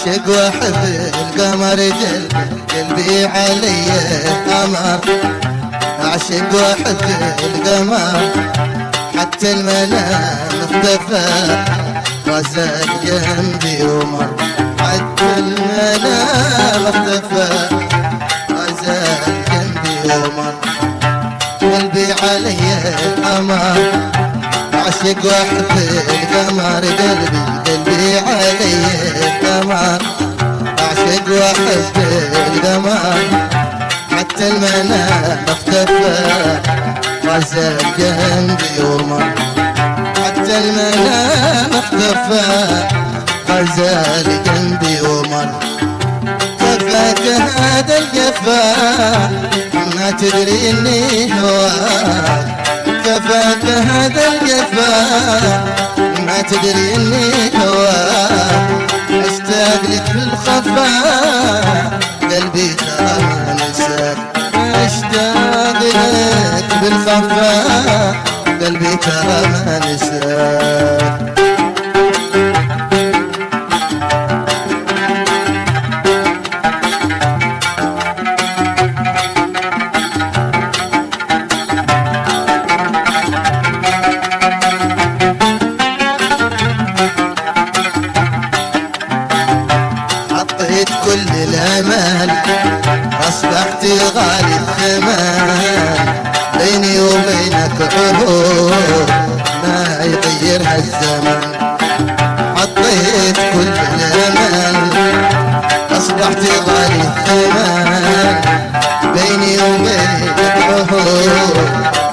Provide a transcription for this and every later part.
عاشق واحب القمر قلبي علي قمر، عاشق واحب القمر حتى المنام اختفى غزال جنبي ومر، حتى المنام اختفى غزال جنبي ومر، قلبي علي قمر عاشق واحب القمر قلبي علي قمر، عاشق واحب القمر حتى المنام اختفى غزال جنبي ومر، حتى المنام اختفى غزال جنبي ومر، كفاك هذا الجفا ما تدري اني هواك، كفاك هذا الجفا ما تدري اني هواك، اشتاق لك في الخفا قلبي ترى ما نساك، اشتاق لك بالخفا قلبي ترى ما نساك. حطيت كل الامال اصبحت غالي الثمن، بيني وبينك عهود ما يغيرها الزمن، حطيت كل الامال اصبحت غالي الثمن، بيني وبينك عهود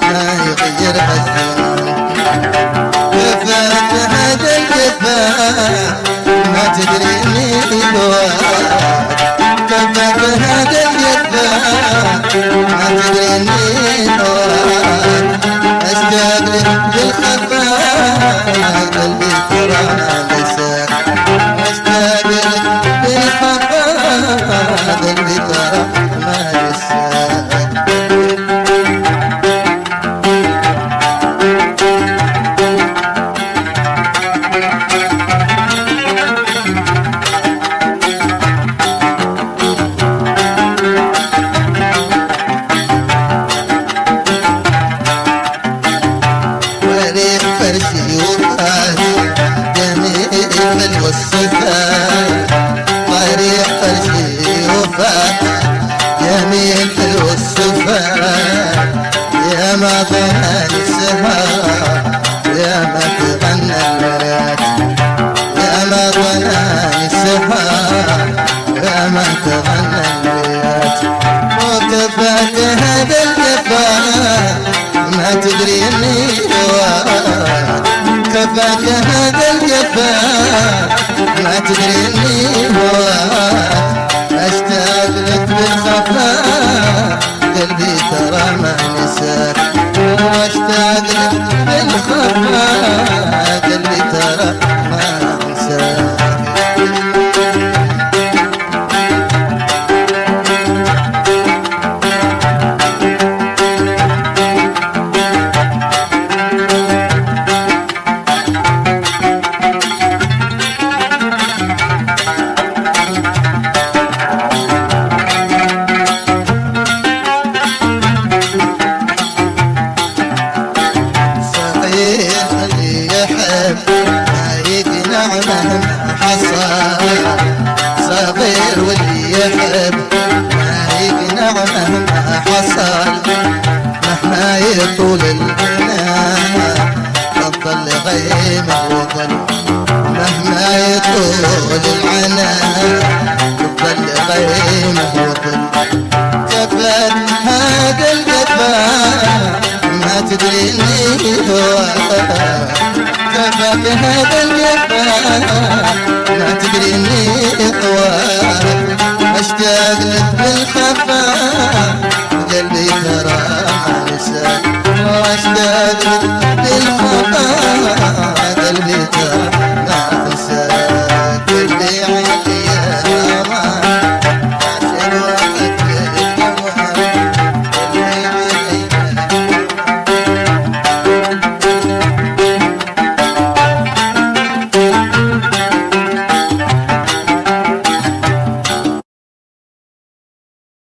ما يغيرها الزمن، كفاك هذا الجفا ما تدري اني هواك، كفاك هذا الجفا ما تدري اني هواك، اشتاق لك بالخفا قلبي ترى ما نساك، اشتاق لك بالخفا قلبي ترى ما نساك. فرشي وفاس جميل والصفات، طريق فرشي وفاس جميل والصفات، يا ما ظهر السهر يا ما تغنى الليالات، يا ما ظهر السهر يا ما تغنى الليالات، وكفاك هذا الجفا ما تدري اني هواك، كفاك هذا الجفا ما تدري اني هواك، اشتاق لك بالخفا قلبي ترى ما نساك، واشتاق لك بالخفا قلبي ترى ما نساك. ما يقنع مهما حصل، صغير واللي يحب ما يقنع مهما حصل، مهما يطول العناء تظل غيمة وظل، مهما يطول العناء تظل غيمة وظل، كفاك هذا الجفا ما تدري اني هواك، كفاك هذا الجفا ما تدري اني هواك، اشتاق لك بالخفا